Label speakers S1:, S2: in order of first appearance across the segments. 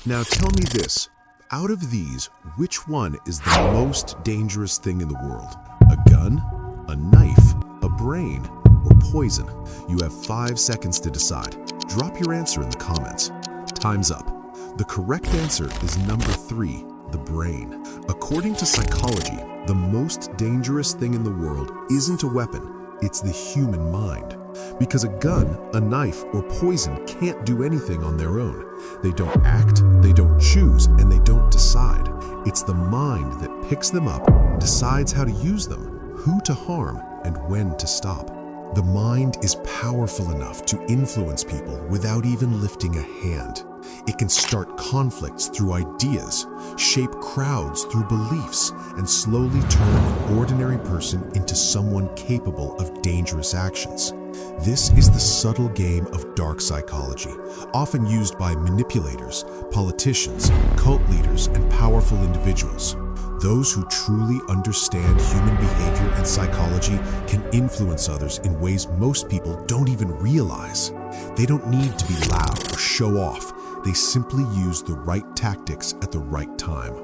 S1: Now tell me this, out of these, which one is the most dangerous thing in the world? A gun, a knife, a brain, or poison? You have 5 seconds to decide. Drop your answer in the comments. Time's up. The correct answer is number 3, the brain. According to psychology, the most dangerous thing in the world isn't a weapon, it's the human mind. Because a gun, a knife, or poison can't do anything on their own. They don't act, they don't choose, and they don't decide. It's the mind that picks them up, decides how to use them, who to harm, and when to stop. The mind is powerful enough to influence people without even lifting a hand. It can start conflicts through ideas, shape crowds through beliefs, and slowly turn an ordinary person into someone capable of dangerous actions. This is the subtle game of dark psychology, often used by manipulators, politicians, cult leaders, and powerful individuals. Those who truly understand human behavior and psychology can influence others in ways most people don't even realize. They don't need to be loud or show off. They simply use the right tactics at the right time.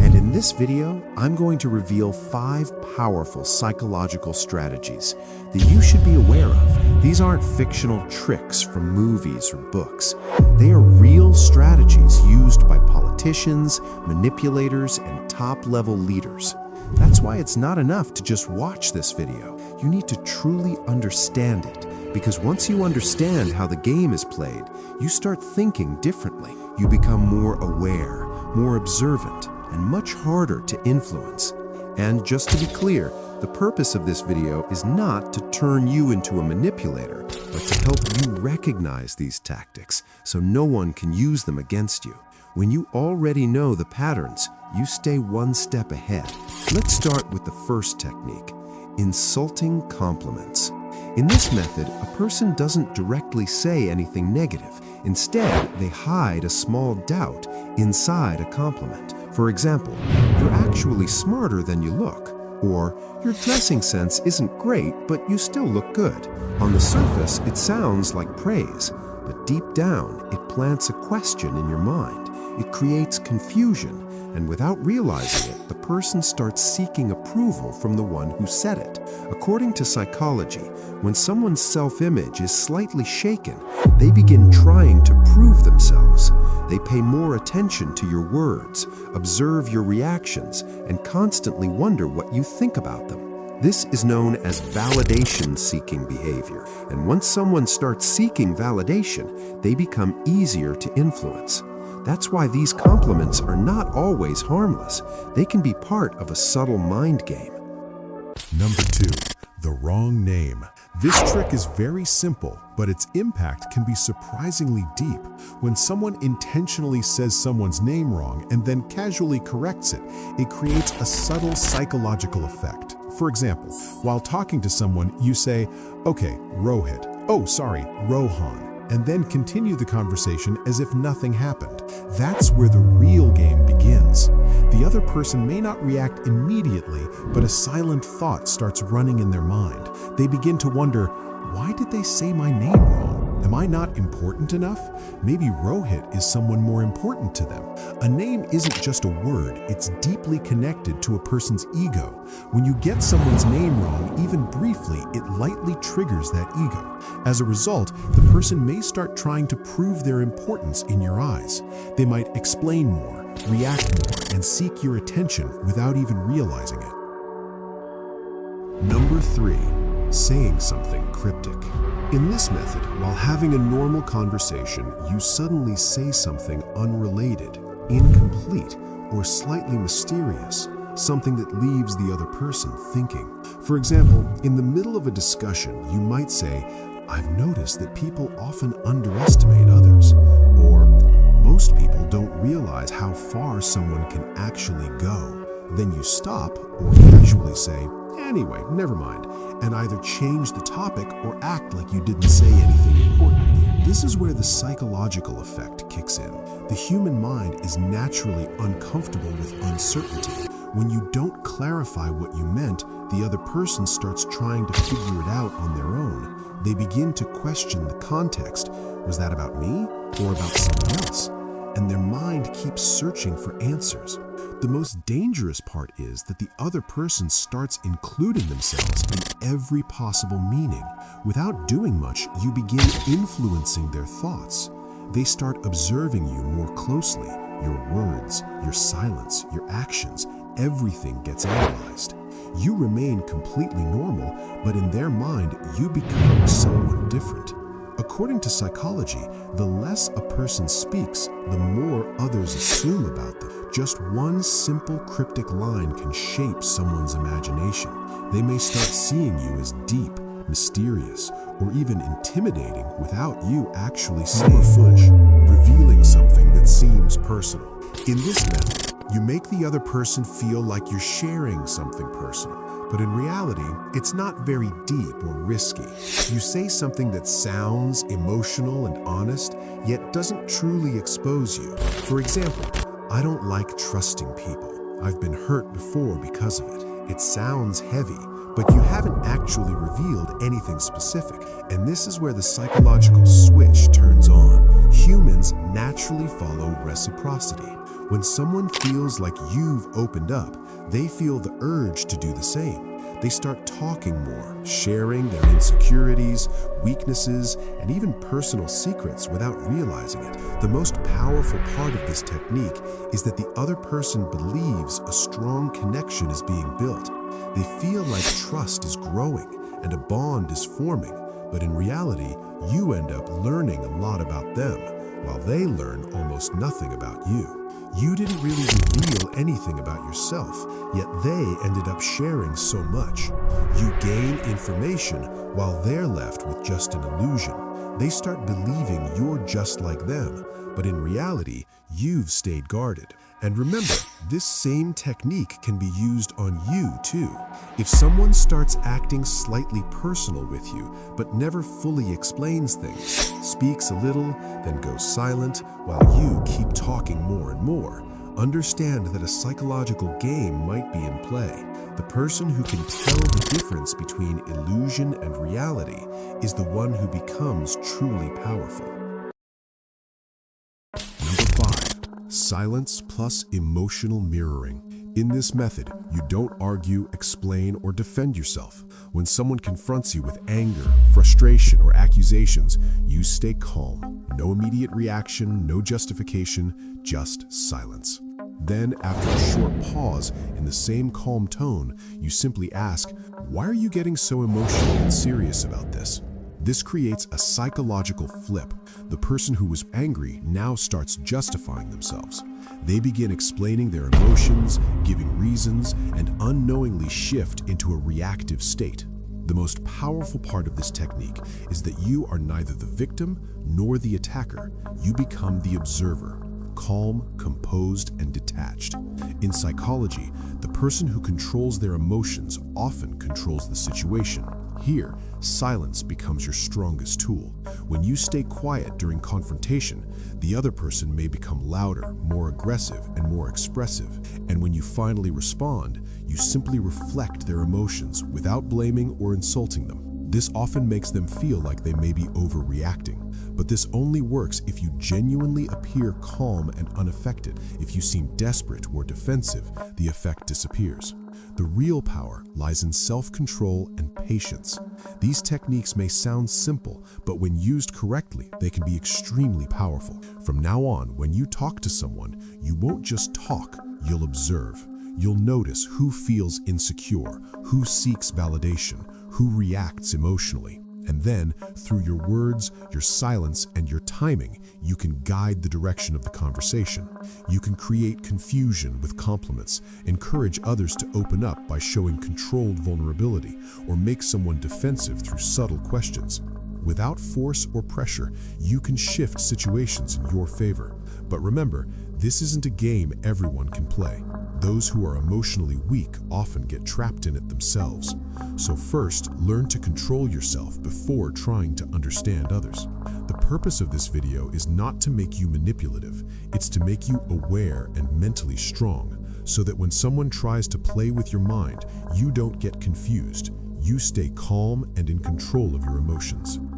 S2: And in this video, I'm going to reveal 5 powerful psychological strategies that you should be aware of. These aren't fictional tricks from movies or books. They are real strategies used by politicians, manipulators, and top-level leaders. That's why it's not enough to just watch this video. You need to truly understand it, because once you understand how the game is played, you start thinking differently. You become more aware, more observant, and much harder to influence. And just to be clear, the purpose of this video is not to turn you into a manipulator, but to help you recognize these tactics so no one can use them against you. When you already know the patterns, you stay one step ahead. Let's start with the first technique, insulting compliments. In this method, a person doesn't directly say anything negative. Instead, they hide a small doubt inside a compliment. For example, you're actually smarter than you look, or your dressing sense isn't great, but you still look good. On the surface, it sounds like praise, but deep down, it plants a question in your mind. It creates confusion, and without realizing it, the person starts seeking approval from the one who said it. According to psychology, when someone's self-image is slightly shaken, they begin trying to prove themselves. They pay more attention to your words, observe your reactions, and constantly wonder what you think about them. This is known as validation-seeking behavior, and once someone starts seeking validation, they become easier to influence. That's why these compliments are not always harmless. They can be part of a subtle mind game.
S1: Number 2, the wrong name. This trick is very simple, but its impact can be surprisingly deep. When someone intentionally says someone's name wrong and then casually corrects it, it creates a subtle psychological effect. For example, while talking to someone, you say, "Okay, Rohit. Oh, sorry, Rohan," and then continue the conversation as if nothing happened. That's where the real game begins. The other person may not react immediately, but a silent thought starts running in their mind. They begin to wonder, why did they say my name wrong? Am I not important enough? Maybe Rohit is someone more important to them. A name isn't just a word, it's deeply connected to a person's ego. When you get someone's name wrong, even briefly, it lightly triggers that ego. As a result, the person may start trying to prove their importance in your eyes. They might explain more, react more, and seek your attention without even realizing it. Number 3, saying something cryptic. In this method, while having a normal conversation, you suddenly say something unrelated, incomplete, or slightly mysterious, something that leaves the other person thinking. For example, in the middle of a discussion, you might say, "I've noticed that people often underestimate others," or "Most people don't realize how far someone can actually go." Then you stop or casually say, "Anyway, never mind," and either change the topic or act like you didn't say anything important. This is where the psychological effect kicks in. The human mind is naturally uncomfortable with uncertainty. When you don't clarify what you meant, the other person starts trying to figure it out on their own. They begin to question the context. Was that about me or about someone else? and their mind keeps searching for answers. The most dangerous part is that the other person starts including themselves in every possible meaning. Without doing much, you begin influencing their thoughts. They start observing you more closely. Your words, your silence, your actions, everything gets analyzed. You remain completely normal, but in their mind, you become someone different. According to psychology, the less a person speaks, the more others assume about them. Just one simple cryptic line can shape someone's imagination. They may start seeing you as deep, mysterious, or even intimidating without you actually saying much, revealing something that seems personal. In this method, you make the other person feel like you're sharing something personal, but in reality, it's not very deep or risky. You say something that sounds emotional and honest, yet doesn't truly expose you. For example, I don't like trusting people. I've been hurt before because of it. It sounds heavy, but you haven't actually revealed anything specific. And this is where the psychological switch turns on. Humans naturally follow reciprocity. When someone feels like you've opened up, they feel the urge to do the same. They start talking more, sharing their insecurities, weaknesses, and even personal secrets without realizing it. The most powerful part of this technique is that the other person believes a strong connection is being built. They feel like trust is growing and a bond is forming, but in reality, you end up learning a lot about them, while they learn almost nothing about you. You didn't really reveal anything about yourself, yet they ended up sharing so much. You gain information while they're left with just an illusion. They start believing you're just like them, but in reality, you've stayed guarded. And remember, this same technique can be used on you too. If someone starts acting slightly personal with you, but never fully explains things, speaks a little, then goes silent, while you keep talking more and more, understand that a psychological game might be in play. The person who can tell the difference between illusion and reality is the one who becomes truly powerful. Number 5. Silence plus emotional mirroring. In this method, you don't argue, explain, or defend yourself. When someone confronts you with anger, frustration, or accusations, you stay calm. No immediate reaction, no justification, just silence. Then, after a short pause, in the same calm tone, you simply ask, "Why are you getting so emotional and serious about this?" This creates a psychological flip. The person who was angry now starts justifying themselves. They begin explaining their emotions, giving reasons, and unknowingly shift into a reactive state. The most powerful part of this technique is that you are neither the victim nor the attacker. You become the observer, calm, composed, and detached. In psychology, the person who controls their emotions often controls the situation. Here, silence becomes your strongest tool. When you stay quiet during confrontation, the other person may become louder, more aggressive, and more expressive. And when you finally respond, you simply reflect their emotions without blaming or insulting them. This often makes them feel like they may be overreacting. But this only works if you genuinely appear calm and unaffected. If you seem desperate or defensive, the effect disappears. The real power lies in self-control and patience. These techniques may sound simple, but when used correctly, they can be extremely powerful. From now on, when you talk to someone, you won't just talk, you'll observe. You'll notice who feels insecure, who seeks validation, who reacts emotionally. And then, through your words, your silence, and your timing, you can guide the direction of the conversation. You can create confusion with compliments, encourage others to open up by showing controlled vulnerability, or make someone defensive through subtle questions. Without force or pressure, you can shift situations in your favor. But remember, this isn't a game everyone can play. Those who are emotionally weak often get trapped in it themselves. So first, learn to control yourself before trying to understand others. The purpose of this video is not to make you manipulative, it's to make you aware and mentally strong, so that when someone tries to play with your mind, you don't get confused. You stay calm and in control of your emotions.